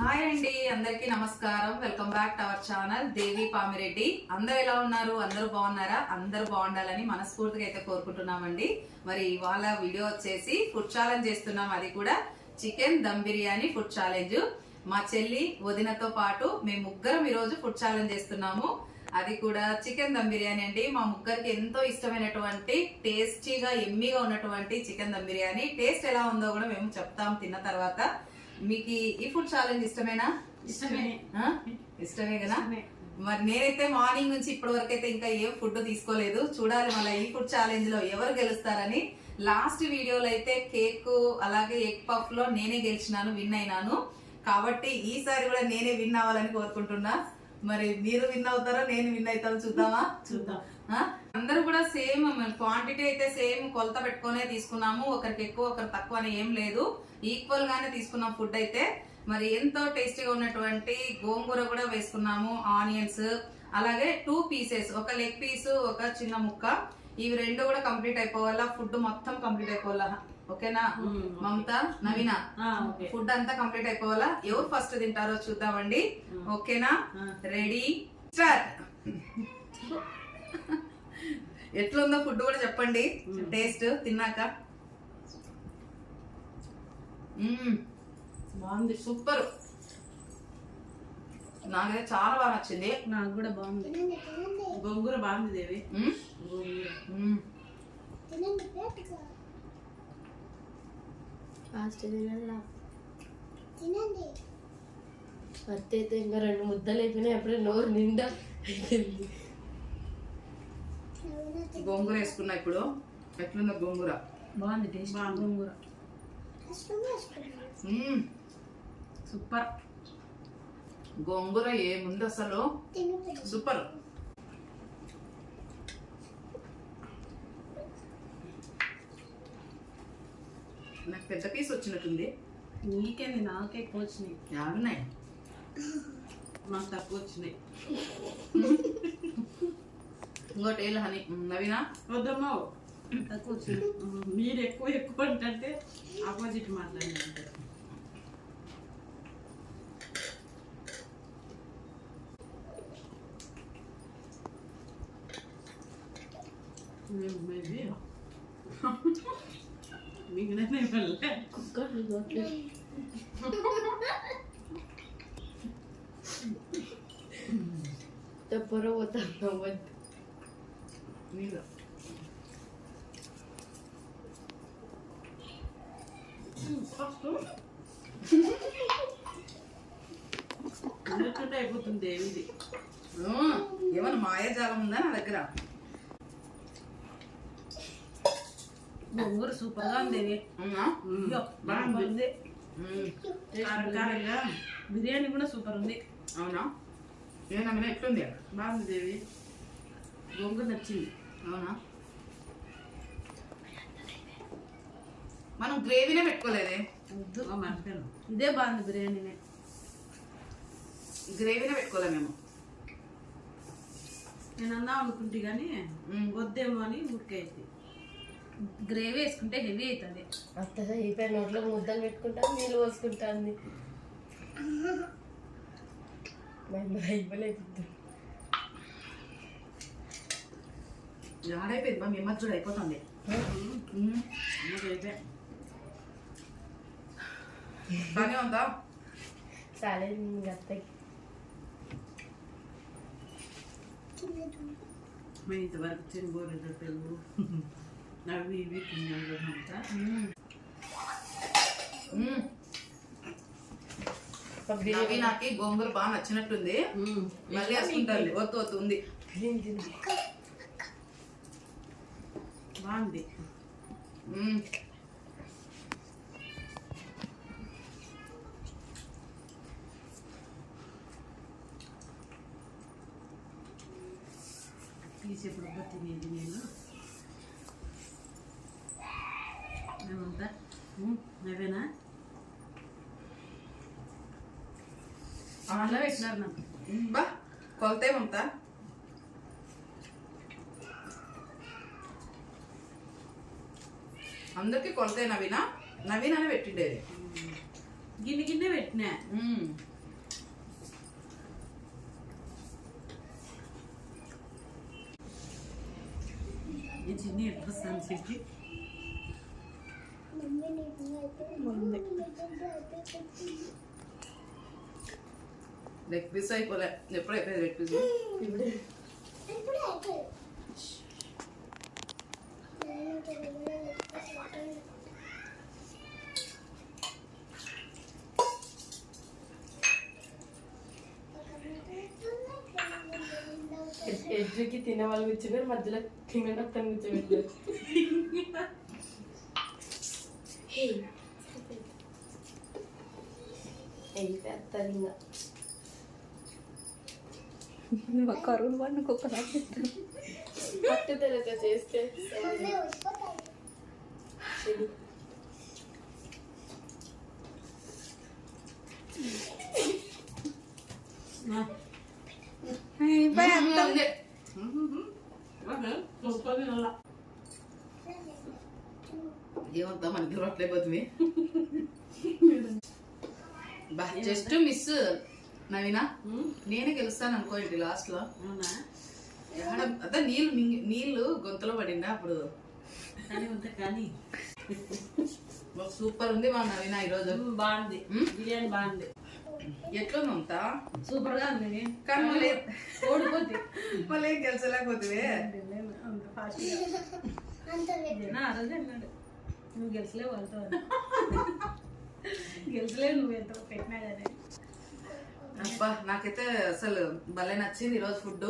Hi అండి, అందరికీ నమస్కారం. Welcome back to our channel Devi Pamireddy. అందరు ఎలా ఉన్నారు? అందరూ బాగున్నారా? అందరూ బాగుండాలని మనస్ఫూర్తిగా అయితే కోరుకుంటున్నామండి. మరి ఇవాళ వీడియో వచ్చేసి ఫుడ్ ఛాలెంజ్ చేస్తున్నాం. అది కూడా chicken dum biryani food challenge. మా చెల్లి వదినతో పాటు మేము ముగ్గురం ఈరోజు ఫుడ్ ఛాలెంజ్ చేస్తున్నాము. అది కూడా చికెన్ దమ్ బిర్యానీ అండి. మా ముగ్గురికి ఎంతో ఇష్టమైనటువంటి టేస్టీగా ఎమ్మీగా ఉన్నటువంటి చికెన్ దమ్ బిర్యానీ. టేస్ట్ ఎలా ఉందో కూడా మేము చెప్తాం తిన్న తర్వాత. మీకు ఈ ఫుడ్ ఛాలెంజ్ ఇష్టమేనా? ఇష్టమే కదా. మరి నేనైతే మార్నింగ్ నుంచి ఇప్పటి వరకు అయితే ఇంకా ఏం ఫుడ్ తీసుకోలేదు. చూడాలి మళ్ళీ ఈ ఫుడ్ ఛాలెంజ్ లో ఎవరు గెలుస్తారని. లాస్ట్ వీడియోలో అయితే కేక్ అలాగే ఎగ్ పఫ్ లో నేనే గెలిచినాను, విన్ అయినాను. కాబట్టి ఈసారి కూడా నేనే విన్ అవ్వాలని కోరుకుంటున్నా. మరి మీరు విన్ అవుతారో నేను విన్ అవుతారో చూద్దామా? చూద్దాం. అందరూ కూడా సేమ్ క్వాంటిటీ అయితే సేమ్ కొలత పెట్టుకునే తీసుకున్నాము. ఒకరికి ఎక్కువ ఒకరికి తక్కువ అని ఏం లేదు, ఈక్వల్ గానే తీసుకున్నాం ఫుడ్ అయితే. మరి ఎంతో టేస్టీగా ఉన్నటువంటి గోంగూర కూడా వేసుకున్నాము, ఆనియన్స్, అలాగే 2 పీసెస్, ఒక లెగ్ పీస్ ఒక చిన్న ముక్క. ఇవి రెండు కూడా కంప్లీట్ అయిపోవాలా, ఫుడ్ మొత్తం కంప్లీట్ అయిపోవాలా. ఓకేనా మమత, నవీన? ఫుడ్ అంతా కంప్లీట్ అయిపోవాలా. ఎవరు ఫస్ట్ తింటారో చూద్దామండి. ఓకేనా? Ready, start. ఎట్లుందో ఫుడ్ కూడా చెప్పండి, టేస్ట్ తిన్నాక. బాగుంది, సూపర్. నాకైతే చాలా బాగా నచ్చింది. నాకు కూడా బాగుంది. గోంగూర బాగుంది దేవి. ఫాస్ట్ తినాలా భర్త అయితే ఇంకా 2 ముద్దలు అయిపోయినాయి. అప్పుడే నోరు నిండా. గోంగూర వేసుకున్నా ఇప్పుడు. ఎట్లుందో గోంగూర? బాగుంది టేస్ట్. గోంగూర సూపర్. గోంగూర ఏముంది అసలు, సూపర్. నాకు పెద్ద పీస్ వచ్చినట్టుంది. నీకేంది? నాకే ఎక్కువ వచ్చినాయి. యాడున్నాయి? నాకు తక్కువ వచ్చినాయి. ఇంకోటి ఏళ్ళు హనీ. నవీనా? వద్దమ్మా, తక్కువ వచ్చినాయి. మీరు ఎక్కువ ఎక్కువ అంటే ఆపోజిట్ మాట్లాడినంటే. మీకు చెప్పరు పోతాను వద్దు. అయిపోతుంది దేవిది. ఏమన్నా మాయాజాలం ఉందా నా దగ్గర? గోంగూర సూపర్ గా ఉంది. బాగుంది. కారంగా బిర్యానీ కూడా సూపర్ ఉంది. అవునా? ఏమన్నా ఎట్లుంది? బాగుంది దేవి. గోంగూర నచ్చింది. అవునా? మనం గ్రేవీనే పెట్టుకోలేదే. వద్దు, మర్చిపోయాను. ఇదే బాగుంది బిర్యానీనే. గ్రేవీనే పెట్టుకోలే మేము. నేను అన్నా అనుకుంటే కానీ వద్దేమో అని ఉడికైతే. గ్రేవీ వేసుకుంటే హెవీ అవుతుంది. అత్తగా అయిపోయి నోట్లో ముద్దలు పెట్టుకుంటాను, నీళ్ళు పోసుకుంటాను. అయిపోలేదు. ఆడైపోయింది మా మిమ్మల్ని చూడ అయిపోతుంది. బాగానే ఉందా? సరే అత్తకి మేము ఇంతవరకు చెరుగూర రొట్టెలు అవి ఇవి తిన్నాను అంతా. నాకు గోంగూర బాగా నచ్చినట్టుంది. మళ్ళీ వేసుకుంటాను. వద్దు ఉంది. బాగుంది. తీసేప్పుడు తినేది నేను. మేమంతా నవేనా అలా పెట్టినారు నాకు. బా కొలతేమంతా అందరికి కొలతే. నవీన నవీన అని పెట్టిండేది. గిన్నె గిన్నె పెట్టినా. చిన్ని ఎట్లా సంచి లెగ్ పీస్ అయిపోలే, ఎప్పుడు అయిపోయింది లెగ్ పీస్? ఎడ్జుకి తినే వాళ్ళు కూర్చున్నారు, మధ్యలో తినేటప్పుడు కూర్చోబెట్టారు. అయిపోతుంది ఇంకా కరువు వాడికి ఒక పట్టుదలతో చేస్తే ఏమంతా మనకి రొట్టలేకపోతుంది. జస్ట్ మిస్ నవీనా, నేనే గెలుస్తాను అనుకోండి లాస్ట్ లో. అదే నీళ్లు గొంతులో పడిందా అప్పుడు. సూపర్ ఉంది మా నవీనా ఈరోజు. బాగుంది బిర్యానీ, బాగుంది. ఎట్లా అంతా సూపర్ గా ఉంది. కానీ మళ్ళీ ఓడిపోతే మళ్ళీ గెలిచలేకపోతుంది. అంత ఫాస్ట్ ఆ రోజు అన్నాడు, నువ్వు గెలిచలేవు వాళ్ళతో. గెలిచలేవు నువ్వు ఎంత పెట్టినా కానీ. అబ్బా నాకైతే అసలు భలే నచ్చింది ఈరోజు ఫుడ్.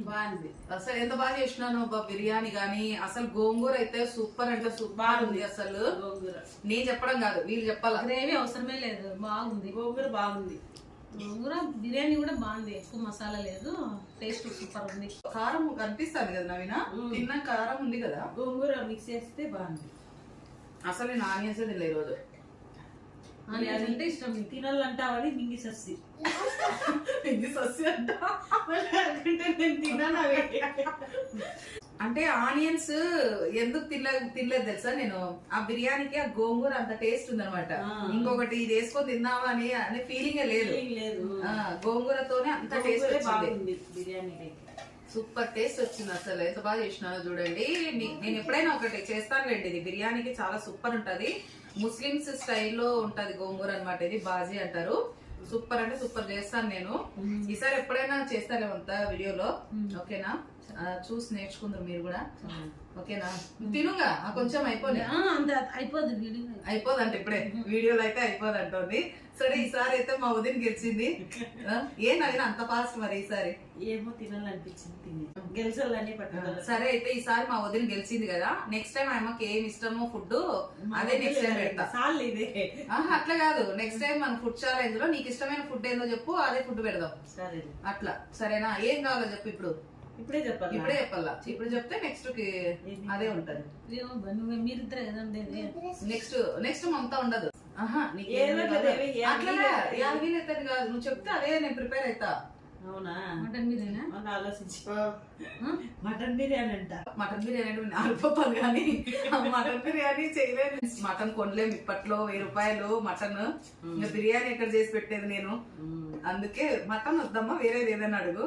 బాగుంది. అసలు ఎంత బాగా చేసినాను బిర్యానీ గానీ. అసలు గోంగూర అయితే సూపర్ అంటే సూపర్ ఉంది. అసలు గోంగూర నేను చెప్పడం కాదు, వీళ్ళు చెప్పాలా. గ్రేవీ అవసరమే లేదు, బాగుంది. గోంగూర బాగుంది. గోంగూర బిర్యానీ కూడా బాగుంది, ఎక్కువ మసాలా లేదు, టేస్ట్ సూపర్ ఉంది. కారం కనిపిస్తుంది కదా నవీనా, తిన్న కారం ఉంది కదా. గోంగూర మిక్స్ చేస్తే బాగుంది. అసలు నేను ఆనియన్స్ తినలే ఈరోజు. ఆనియన్స్ అంటే ఇష్టం, తినాలంటావని మింగి సస్సి అంటే ఆనియన్స్ ఎందుకు తినలేదు తెలుసా నేను, ఆ బిర్యానీకి ఆ గోంగూర అంత టేస్ట్ ఉందన్నమాట. ఇంకొకటి ఇది వేసుకొని తిన్నావా అనే ఫీలింగే లేదు. గోంగూరతోనే అంత టేస్ట్ వచ్చింది బిర్యానీ. సూపర్ టేస్ట్ వచ్చింది. అసలు ఎంత బాగా చేసినానో చూడండి. నేను ఎప్పుడైనా ఒకటి చేస్తానులేండి, ఇది బిర్యానీకి చాలా సూపర్ ఉంటది. ముస్లిమ్స్ స్టైల్లో ఉంటది గోంగూర అన్నమాట. ఇది బాజీ అంటారు. సూపర్ అంటే సూపర్ చేస్తాను నేను. ఈసారి ఎప్పుడైనా చేస్తారేమంతా వీడియోలో. ఓకేనా, చూసి నేర్చుకుందరు మీరు కూడా. ఓకేనా, తినుగా కొంచెం అయిపోదంట ఇప్పుడే వీడియోలో అయితే అయిపోదంటుంది. సరే ఈసారి అయితే మా వదిన గెలిచింది. ఏ నవీన అంత ఫాస్ట్ మరి ఈసారి? ఏమో తినాలనిపించింది, గెలిచాలని పట్టుదల. సరే అయితే ఈసారి మా వదిన గెలిచింది కదా, నెక్స్ట్ టైం ఆమెకి ఏమి ఇష్టమో ఫుడ్ అదే నెక్స్ట్ టైం పెడతా. అట్లా కాదు, నెక్స్ట్ టైం మన ఫుడ్ ఛాలెంజ్ లో నీకు ఇష్టమైన ఫుడ్ ఏందో చెప్పు, అదే ఫుడ్ పెడదాం. సరే అట్లా సరేనా? ఏం కావాలో చెప్పు ఇప్పుడు. ఇప్పుడే చెప్పాలి. ఇప్పుడు చెప్తే నెక్స్ట్ కి అదే ఉంటది. మీరిద్దరే కదా నెక్స్ట్ అంతా ఉండదు. అట్లా కాదు, నువ్వు చెప్తే అదే నేను ప్రిపేర్ అవుతా. అవునా? మటన్ బిర్యానీ ఆలోచించి మటన్ బిర్యానీ అంట. మటన్ బిర్యానీ అంటే ఆడిపోతాను కానీ మటన్ బిర్యానీ చేయలేదు. మటన్ కొనలేము ఇప్పట్లో, 1000 రూపాయలు మటన్. ఇంకా బిర్యానీ ఎక్కడ చేసి పెట్టేది నేను. అందుకే మటన్ వద్దమ్మా, వేరేది ఏదైనా అడుగు.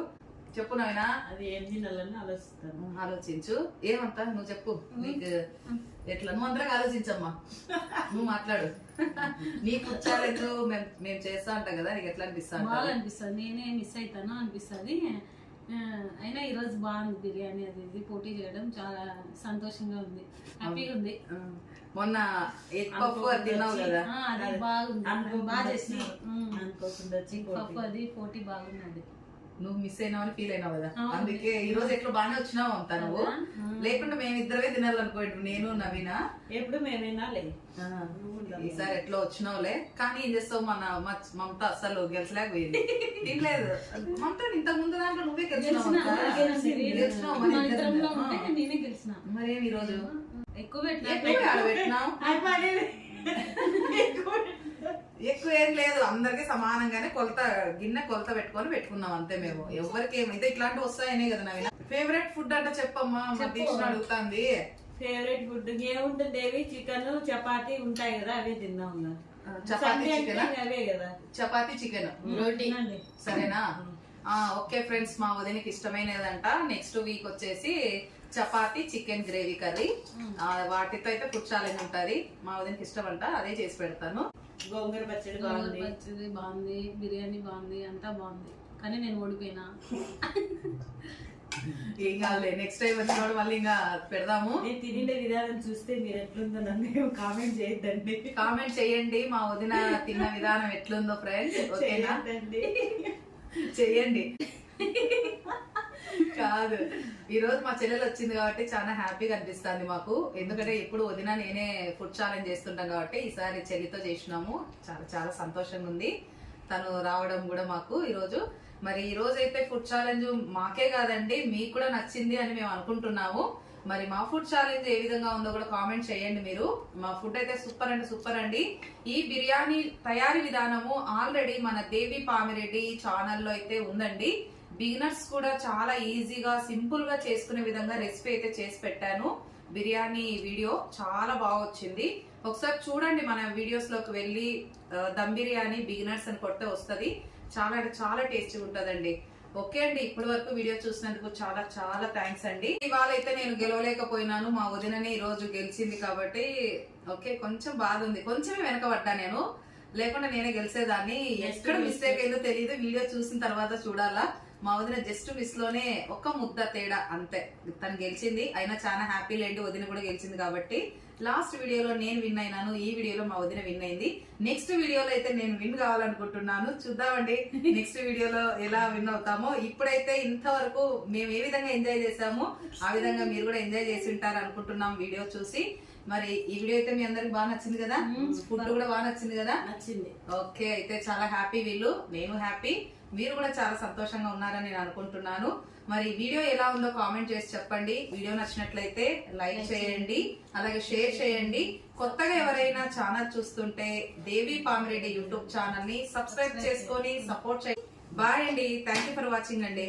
చెప్పు నాయనా. అది ఏం తినాలని ఆలోచిస్తాను. ఆలోచించు. ఏమంతా నువ్వు చెప్పు, నీకు ఎట్లా? నువ్వు అందరికి ఆలోచించమ్మా, నువ్వు మాట్లాడు. నీకు వచ్చారు మేము చేస్తా అంటాం కదా, నీకు ఎట్లా అనిపిస్తాను? బాగా అనిపిస్తుంది, నేనే మిస్ అవుతాను అనిపిస్తుంది. అయినా ఈరోజు బాగుంది బిర్యానీ. అది పోటీ చేయడం చాలా సంతోషంగా ఉంది, హ్యాపీగా ఉంది. మొన్న ఎగ్ పఫ్ తిన్నావు కదా, అది బాగుంది, బాగా చేసి అనుకోకుండా ఎగ్ పఫ్ అది పోటీ బాగుంది. నువ్వు మిస్ అయినావని ఫీల్ అయినావు కదా, అందుకే ఈ రోజు ఎట్లా బాగానే వచ్చినావు అంతా నువ్వు. లేకుంటే మేమిద్దరే తినాలనుకోండి, నేను నవీనా. ఎప్పుడు మేమేనా లే, ఈసారి ఎట్లా వచ్చినావులే. కానీ ఏం చేస్తావు, మన మమత అసలు గెలిచలేకపోయింది, తినలేదు. మమత ఇంత ముందు దాంట్లో నువ్వే గెలిచినావు. మరేమి ఈ రోజు ఎక్కువ పెట్టినావు? ఎక్కువ ఏం లేదు, అందరికి సమానంగానే గిన్నె కొలత పెట్టుకున్నాం అంతే. మేము ఎవరికి ఏమైతే ఇట్లాంటివి వస్తాయనే కదా నవీన. ఫేవరెట్ ఫుడ్ అంటే చెప్పమ్మా, దీక్షను అడుగుతాంది. ఫేవరెట్ ఫుడ్ ఏముంటుంది దేవి? చికెన్ చపాతీ ఉంటాయి కదా, అవే తిన్నాం. చపాతీ చికెన్, అవే కదా. చపాతీ చికెన్, రోటీ. తినండి. సరేనా? ఓకే ఫ్రెండ్స్, మా వదినకి ఇష్టమైనదంట నెక్స్ట్ వీక్ వచ్చేసి చపాతీ చికెన్ గ్రేవీ కర్రీ. వాటితో అయితే ఫుడ్ ఛాలెంజ్ ఉంటది. మా వదినకి ఇష్టం అంట, అదే చేసి పెడతాను. గోంగూర పచ్చడి గోంగూర పచ్చడి బాగుంది, బిర్యానీ బాగుంది, అంతా బాగుంది. కానీ నేను ఓడిపోయినా. ఏం కాదులే, నెక్స్ట్ టైం వచ్చినప్పుడు మళ్ళీ ఇంకా పెడదాము. నేను తినే విధానం చూస్తే మీరు ఎట్లుందో నన్ను కామెంట్ చేయొద్దండి. కామెంట్ చేయండి మా వదిన తిన్న విధానం ఎట్లుందో ఫ్రెండ్స్. ఓకేనా? చెయ్యండి. కాదు, ఈ రోజు మా చెల్లెలు వచ్చింది కాబట్టి చాలా హ్యాపీగా అనిపిస్తుంది మాకు. ఎందుకంటే ఇప్పుడు వదిన నేనే ఫుడ్ ఛాలెంజ్ చేస్తుంటాం కాబట్టి ఈసారి చెల్లితో చేసినాము. చాలా చాలా సంతోషంగా ఉంది తను రావడం కూడా మాకు ఈరోజు. మరి ఈ రోజు అయితే ఫుడ్ ఛాలెంజ్ మాకే కాదండి, మీకు కూడా నచ్చింది అని మేము అనుకుంటున్నాము. మరి మా ఫుడ్ ఛాలెంజ్ ఏ విధంగా ఉందో కూడా కామెంట్ చేయండి మీరు. మా ఫుడ్ అయితే సూపర్ అంటే సూపర్ అండి. ఈ బిర్యానీ తయారీ విధానము ఆల్రెడీ మన దేవి పామిరెడ్డి ఛానల్లో అయితే ఉందండి. బిగినర్స్ కూడా చాలా ఈజీగా సింపుల్ గా చేసుకునే విధంగా రెసిపీ అయితే చేసి పెట్టాను. బిర్యానీ వీడియో చాలా బాగా వచ్చింది, ఒకసారి చూడండి. మన వీడియోస్ లోకి వెళ్ళి దమ్ బిర్యానీ బిగినర్స్ అని కొడితే వస్తుంది. చాలా అంటే చాలా టేస్టీ ఉంటదండి. ఓకే అండి, ఇప్పటి వరకు వీడియో చూసినందుకు చాలా చాలా థ్యాంక్స్ అండి. ఇవాళ అయితే నేను గెలవలేకపోయినాను, మా వదినని ఈ రోజు గెలిచింది కాబట్టి ఓకే కొంచెం బాధ ఉంది. కొంచెమే వెనకబడ్డా నేను, లేకుండా నేనే గెలిచేదాన్ని. ఎక్కడ మిస్టేక్ అయిందో తెలియదు, వీడియో చూసిన తర్వాత చూడాలా. మా వదిన జస్ట్ మిస్ లోనే ఒక ముద్ద తేడా అంతే తను గెలిచింది. అయినా చాలా హ్యాపీ లేండి, వదిన కూడా గెలిచింది కాబట్టి. లాస్ట్ వీడియోలో నేను విన్ అయినాను, ఈ వీడియోలో మా వదిన విన్ అయింది. నెక్స్ట్ వీడియోలో అయితే నేను విన్ కావాలనుకుంటున్నాను. చూద్దామండి నెక్స్ట్ వీడియోలో ఎలా విన్ అవుతామో. ఇప్పుడైతే ఇంతవరకు మేము ఏ విధంగా ఎంజాయ్ చేసామో ఆ విధంగా మీరు కూడా ఎంజాయ్ చేసి ఉంటారు అనుకుంటున్నాం వీడియో చూసి. మరి ఈ వీడియో అయితే మీ అందరికి బాగా నచ్చింది కదా, ఫుడ్ కూడా బాగా నచ్చింది కదా? నచ్చింది. ఓకే, అయితే చాలా హ్యాపీ వీళ్ళు, నేను హ్యాపీ, మీరు కూడా చాలా సంతోషంగా ఉన్నారని నేను అనుకుంటున్నాను. మరి వీడియో ఎలా ఉందో కామెంట్ చేసి చెప్పండి. వీడియో నచ్చినట్లయితే లైక్ చేయండి, అలాగే షేర్ చేయండి. కొత్తగా ఎవరైనా ఛానల్ చూస్తుంటే దేవి పామిరెడ్డి యూట్యూబ్ ఛానల్ ని సబ్స్క్రైబ్ చేసుకొని సపోర్ట్ చేయండి. బాయ్ అండి, థ్యాంక్ యూ ఫర్ వాచింగ్ అండి.